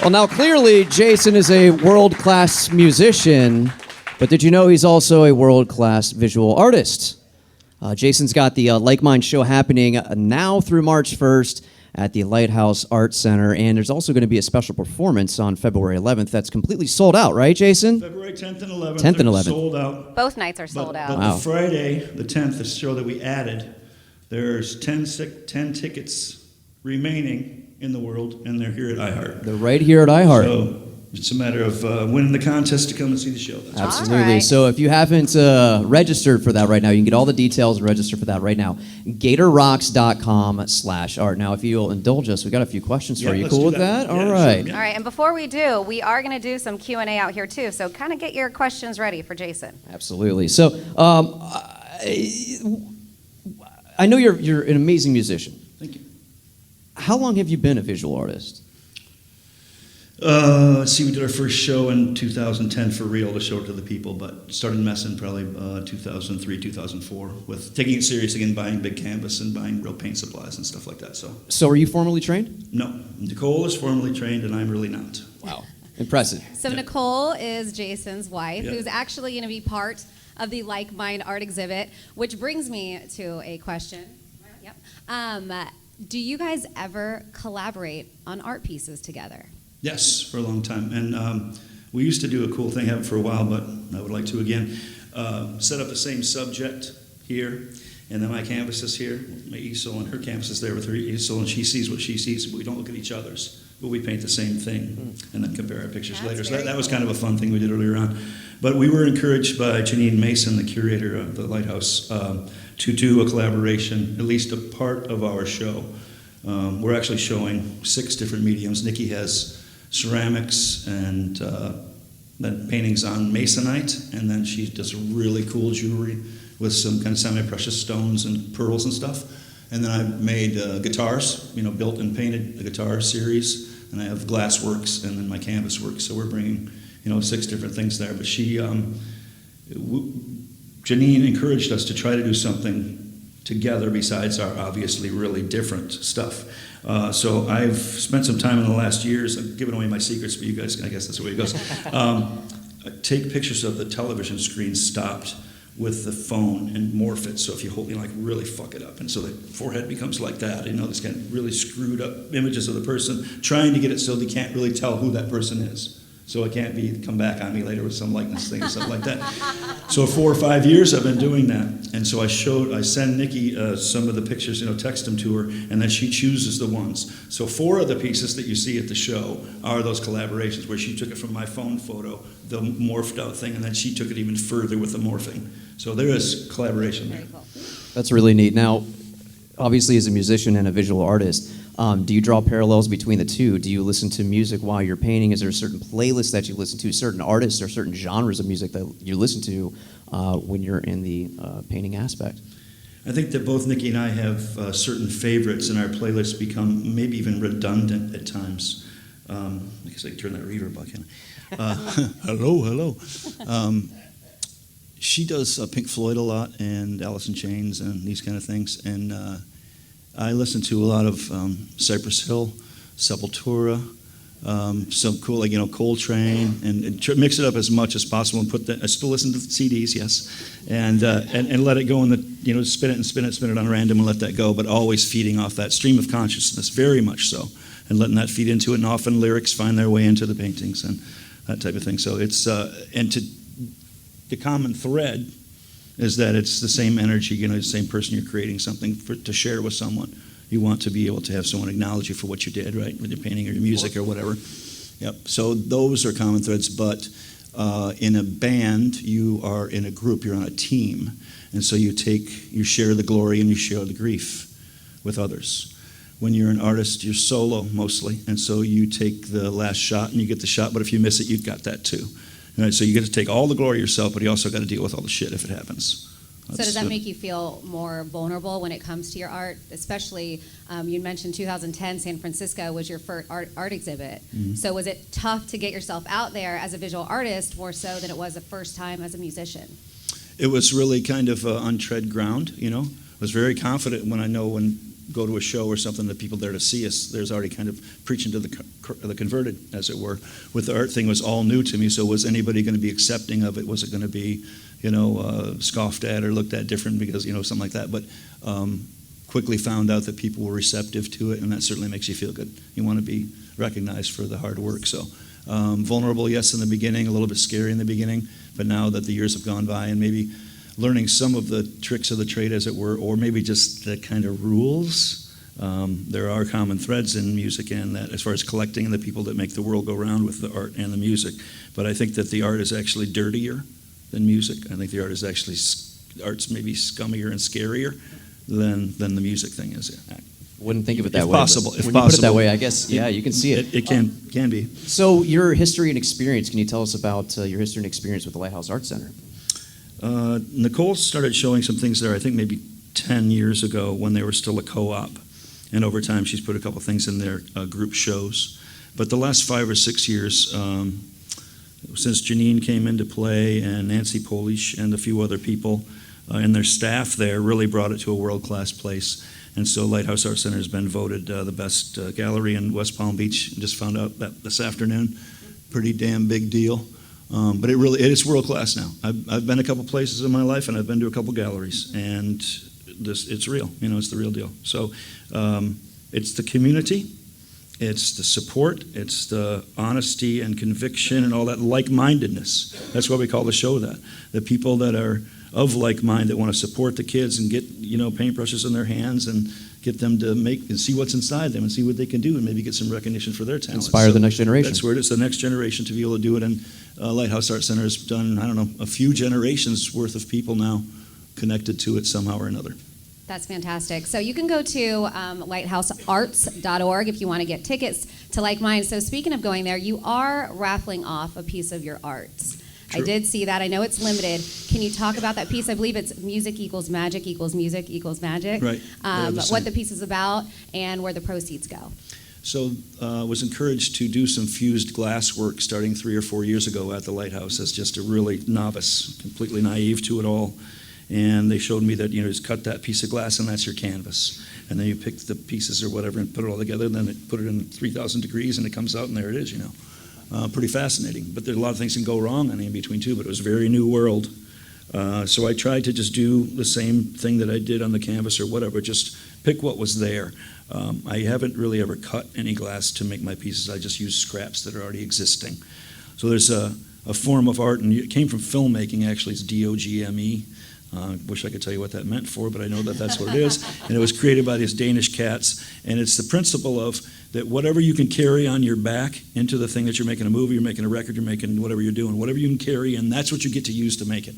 Well, now clearly Jason is a world-class musician, but did you know he's also a world-class visual artist? Jason's got the Like Mind show happening now through March 1st at the Lighthouse Art Center, and there's also going to be a special performance on February 11th that's completely sold out, right, Jason? February 10th and 11th. 10th and 11th. Sold out. Both nights are sold out. But Wow. the Friday, the 10th, the show that we added, there's 10 tickets remaining in the world, and they're here at iHeart. They're right here at iHeart. So it's a matter of winning the contest to come and see the show. That's Absolutely. All right. So if you haven't registered for that right now, you can get all the details and register for that right now. GatorRocks.com/art. Now, if you'll indulge us, we got a few questions for Yeah, you. let's Cool do with that. that? Yeah, All sure. right. Yeah. All right, and before we do, we are going to do some Q&A out here too, so kind of get your questions ready for Jason. Absolutely. So I know you're an amazing musician. Thank you. How long have you been a visual artist? Let's see, we did our first show in 2010 for real to show it to the people, but started messing probably 2003, 2004 with taking it serious again, buying big canvas and buying real paint supplies and stuff like that. So are you formally trained? No, Nicole is formally trained and I'm really not. Wow. Impressive. So Nicole is Jason's wife, Yeah. who's actually going to be part of the Like Mind art exhibit, which brings me to a question. Yep. Do you guys ever collaborate on art pieces together? Yes, for a long time. And we used to do a cool thing, have it for a while, but I would like to again. Set up the same subject here, and then my canvas is here, my easel, and her canvas is there with her easel, and she sees what she sees, but we don't look at each other's. But we paint the same thing, and then compare our pictures That's later. So very that was cool. kind of a fun thing we did earlier on. But we were encouraged by Janine Mason, the curator of the Lighthouse, to do a collaboration, at least a part of our show. We're actually showing 6 different mediums. Nikki has ceramics and then paintings on masonite, and then she does really cool jewelry with some kind of semi-precious stones and pearls and stuff. And then I made guitars, built and painted the guitar series, and I have glass works and then my canvas works. So we're bringing 6 different things there. But Janine encouraged us to try to do something together besides our obviously really different stuff. So I've spent some time in the last years, I'm giving away my secrets, but you guys, I guess that's the way it goes. Take pictures of the television screen stopped with the phone and morph it. So if you hold, really fuck it up. And so the forehead becomes like that. This kind of really screwed up images of the person, trying to get it so they can't really tell who that person is. So it can't come back on me later with some likeness thing or something like that. So 4 or 5 years I've been doing that. And so I send Nikki some of the pictures, text them to her, and then she chooses the ones. So 4 of the pieces that you see at the show are those collaborations where she took it from my phone photo, the morphed out thing, and then she took it even further with the morphing. So there is collaboration there. Very cool. That's really neat. Now, obviously as a musician and a visual artist, do you draw parallels between the two? Do you listen to music while you're painting? Is there a certain playlist that you listen to, certain artists or certain genres of music that you listen to when you're in the painting aspect? I think that both Nikki and I have certain favorites, and our playlists become maybe even redundant at times. I guess I can turn that reverb back in. Hello. She does Pink Floyd a lot and Alice in Chains and these kind of things, and I listen to a lot of Cypress Hill, Sepultura, some cool, Coltrane, and mix it up as much as possible and put that. I still listen to CDs, yes, and let it go in the, spin it on random and let that go, but always feeding off that stream of consciousness, very much so, and letting that feed into it, and often lyrics find their way into the paintings and that type of thing. So it's the common thread is that it's the same energy, the same person you're creating something to share with someone. You want to be able to have someone acknowledge you for what you did, right, with your painting or your music or whatever. Yep. So those are common threads, but in a band, you are in a group, you're on a team, and so you share the glory and you share the grief with others. When you're an artist, you're solo mostly, and so you take the last shot and you get the shot, but if you miss it, you've got that too. Right, so you get to take all the glory yourself, but you also got to deal with all the shit if it happens. So does that make you feel more vulnerable when it comes to your art? Especially, you mentioned 2010, San Francisco was your first art exhibit. Mm-hmm. So was it tough to get yourself out there as a visual artist more so than it was the first time as a musician? It was really kind of untread ground, I was very confident when go to a show or something, the people there to see us, there's already kind of preaching to the converted, as it were. With the art thing, was all new to me. So was anybody going to be accepting of it? Was it going to be, scoffed at or looked at different because, something like that? But quickly found out that people were receptive to it, and that certainly makes you feel good. You want to be recognized for the hard work. So vulnerable, yes, in the beginning, a little bit scary in the beginning, but now that the years have gone by and maybe learning some of the tricks of the trade, as it were, or maybe just the kind of rules, there are common threads in music and that as far as collecting and the people that make the world go round with the art and the music. But I think that the art is actually dirtier than music. I think the art is actually, art's maybe scummier and scarier than the music thing is. Wouldn't think of it that If way. possible, But if when you put it that possible. way, I guess, yeah, you can see it. It can be. So your history and experience, can you tell us about your history and experience with the Lighthouse Art Center? Nicole started showing some things there, I think maybe 10 years ago when they were still a co-op. And over time, she's put a couple things in their group shows. But the last 5 or 6 years, since Janine came into play and Nancy Polish and a few other people and their staff there really brought it to a world-class place. And so Lighthouse Art Center has been voted the best gallery in West Palm Beach. Just found out that this afternoon. Pretty damn big deal. But it is world-class now. I've been a couple places in my life, and I've been to a couple galleries, and it's real. It's the real deal. So it's the community. It's the support, it's the honesty and conviction and all that like-mindedness. That's why we call the show that. The people that are of like mind that want to support the kids and get, paintbrushes in their hands and get them to make and see what's inside them and see what they can do and maybe get some recognition for their talents. Inspire the next generation. That's where it is, the next generation to be able to do it. And Lighthouse Art Center has done, a few generations worth of people now connected to it somehow or another. That's fantastic. So you can go to lighthousearts.org if you want to get tickets to Like Mind. So speaking of going there, you are raffling off a piece of your art. True. I did see that. I know it's limited. Can you talk about that piece? I believe it's music equals magic equals music equals magic. Right. What the piece is about and where the proceeds go. So I was encouraged to do some fused glass work starting 3 or 4 years ago at the Lighthouse as just a really novice, completely naive to it all. And they showed me that, just cut that piece of glass and that's your canvas. And then you pick the pieces or whatever and put it all together, and then put it in 3,000 degrees and it comes out and there it is, Pretty fascinating. But there's a lot of things can go wrong on the in-between too, but it was a very new world. So I tried to just do the same thing that I did on the canvas or whatever, just pick what was there. I haven't really ever cut any glass to make my pieces. I just use scraps that are already existing. So there's a form of art, and it came from filmmaking actually. It's DOGME. Wish I could tell you what that meant for, but I know that that's what it is. And it was created by these Danish cats. And it's the principle of that whatever you can carry on your back into the thing that you're making a movie, you're making a record, you're making whatever you're doing, whatever you can carry, and that's what you get to use to make it.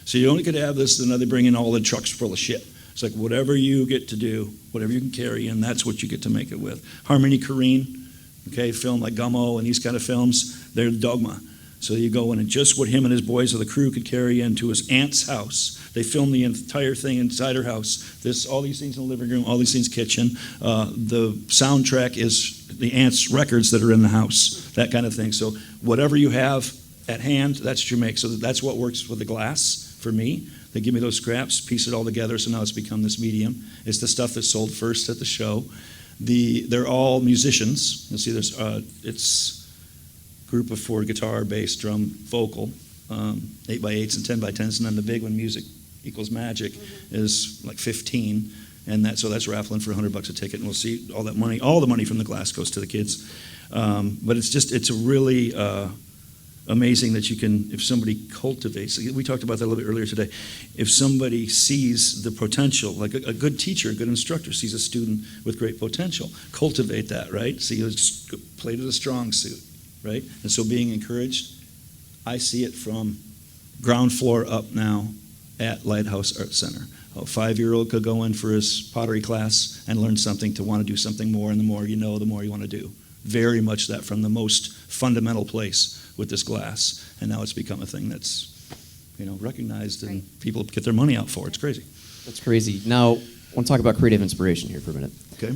So you only could have this, and now they bring in all the trucks full of shit. It's like whatever you get to do, whatever you can carry, and that's what you get to make it with. Harmony Korine, film like Gummo and these kind of films, they're dogma. So you go in and just what him and his boys or the crew could carry into his aunt's house. They filmed the entire thing inside her house. All these things in the living room, all these things kitchen. The soundtrack is the aunt's records that are in the house, that kind of thing. So whatever you have at hand, that's what you make. So that's what works with the glass for me. They give me those scraps, piece it all together, so now it's become this medium. It's the stuff that's sold first at the show. They're all musicians. You'll see it's group of 4, guitar, bass, drum, vocal, 8x8s and 10x10s, and then the big one, music equals magic, is like 15, and that's raffling for $100 a ticket, and we'll see all that money. All the money from the glass goes to the kids, but it's a really amazing that you can, if somebody cultivates. We talked about that a little bit earlier today. If somebody sees the potential, like a good teacher, a good instructor sees a student with great potential, cultivate that, right? So you just play to the strong suit. Right? And so being encouraged, I see it from ground floor up now at Lighthouse Art Center. A 5-year-old could go in for his pottery class and learn something to want to do something more, and the more you know, the more you want to do. Very much that from the most fundamental place with this glass, and now it's become a thing that's recognized and Right. people get their money out for. It's crazy. That's crazy. Now, I want to talk about creative inspiration here for a minute. Okay.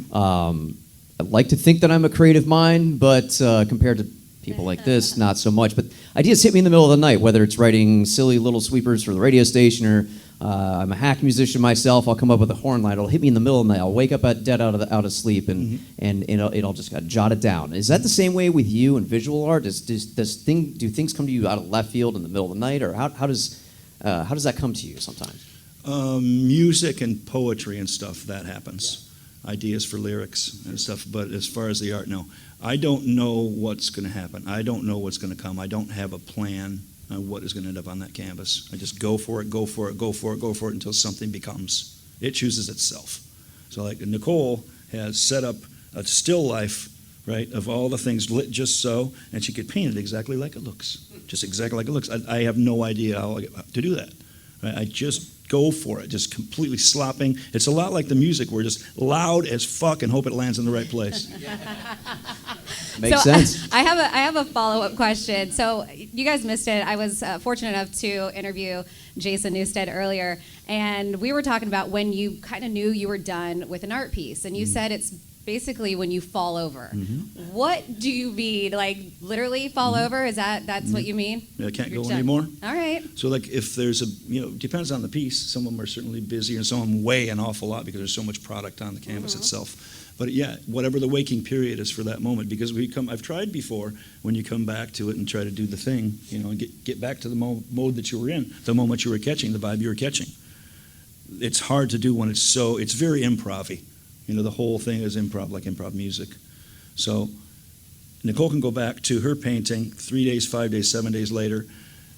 I'd like to think that I'm a creative mind, but compared to people like this, not so much. But ideas hit me in the middle of the night, whether it's writing silly little sweepers for the radio station or I'm a hack musician myself. I'll come up with a horn line. It'll hit me in the middle of the night. I'll wake up dead out of sleep, and it'll just jot it down. Is that the same way with you and visual art? Do things come to you out of left field in the middle of the night, or how does that come to you sometimes? Music and poetry and stuff, that happens. Ideas for lyrics and stuff, but as far as the art, no. I don't know what's going to happen. I don't know what's going to come. I don't have a plan on what is going to end up on that canvas. I just go for it, go for it, go for it, go for it until something becomes. It chooses itself. So like Nicole has set up a still life, right, of all the things lit just so, and she could paint it exactly like it looks. Just exactly like it looks. I have no idea how to do that. Right? I just go for it, just completely slopping. It's a lot like the music. We're just loud as fuck and hope it lands in the right place. Makes sense. I have a follow-up question. So you guys missed it. I was fortunate enough to interview Jason Newsted earlier, and we were talking about when you kind of knew you were done with an art piece, and you said it's basically when you fall over. What do you mean? Like literally fall over? Is that's what you mean? I can't You're go done. anymore. All right. So like if there's depends on the piece. Some of them are certainly busy and some of them weigh an awful lot because there's so much product on the canvas itself. But yeah, whatever the waking period is for that moment, because I've tried before when you come back to it and try to do the thing, and get back to the mode that you were in, the moment you were catching, the vibe you were catching. It's hard to do when it's very improv-y. The whole thing is improv, like improv music. So Nicole can go back to her painting 3 days, 5 days, 7 days later,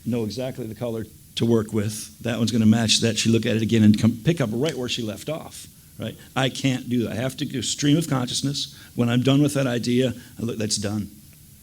know exactly the color to work with. That one's going to match that. She look at it again and pick up right where she left off. Right? I can't do that. I have to do stream of consciousness. When I'm done with that idea, that's done.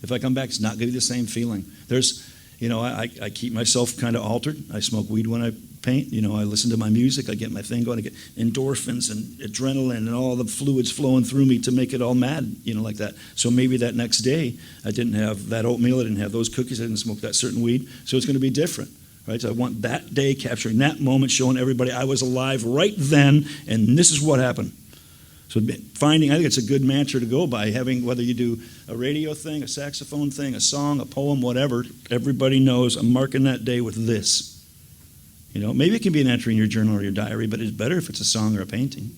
If I come back, it's not going to be the same feeling. I keep myself kind of altered. I smoke weed when I paint. I listen to my music. I get my thing going. I get endorphins and adrenaline and all the fluids flowing through me to make it all mad, like that. So maybe that next day, I didn't have that oatmeal. I didn't have those cookies. I didn't smoke that certain weed. So it's going to be different. Right? So I want that day capturing that moment, showing everybody I was alive right then, and this is what happened. So I think it's a good mantra to go by, having, whether you do a radio thing, a saxophone thing, a song, a poem, whatever, everybody knows I'm marking that day with this. Maybe it can be an entry in your journal or your diary, but it's better if it's a song or a painting.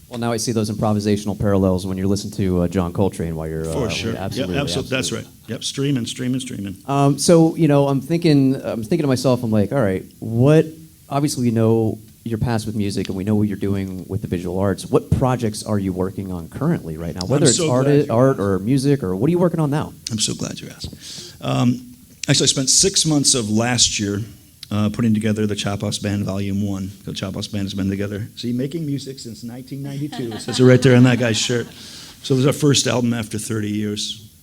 Well, now I see those improvisational parallels when you're listening to John Coltrane while you're for sure. Absolutely, absolutely. That's right. Yep, streaming. So I'm thinking to myself, I'm like, all right, obviously we know your past with music and we know what you're doing with the visual arts. What projects are you working on currently right now? Whether it's art or music, or what are you working on now? I'm so glad you asked. Actually, I spent 6 months of last year putting together the Chop House Band Volume 1. The Chop House Band has been together. See, making music since 1992. It says it right there on that guy's shirt. So it was our first album after 30 years.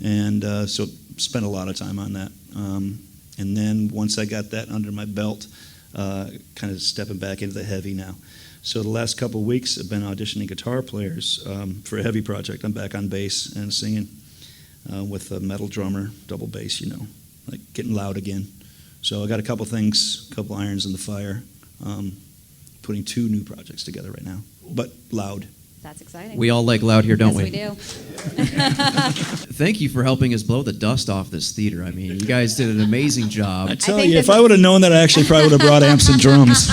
And so spent a lot of time on that. And then once I got that under my belt, kind of stepping back into the heavy now. So the last couple of weeks I've been auditioning guitar players for a heavy project. I'm back on bass and singing with a metal drummer, double bass, like getting loud again. So I got a couple irons in the fire, putting 2 new projects together right now, but loud. That's exciting. We all like loud here, don't we? Yes, we do. Thank you for helping us blow the dust off this theater. I mean, you guys did an amazing job. I tell you, if I would have known that, I actually probably would have brought amps and drums.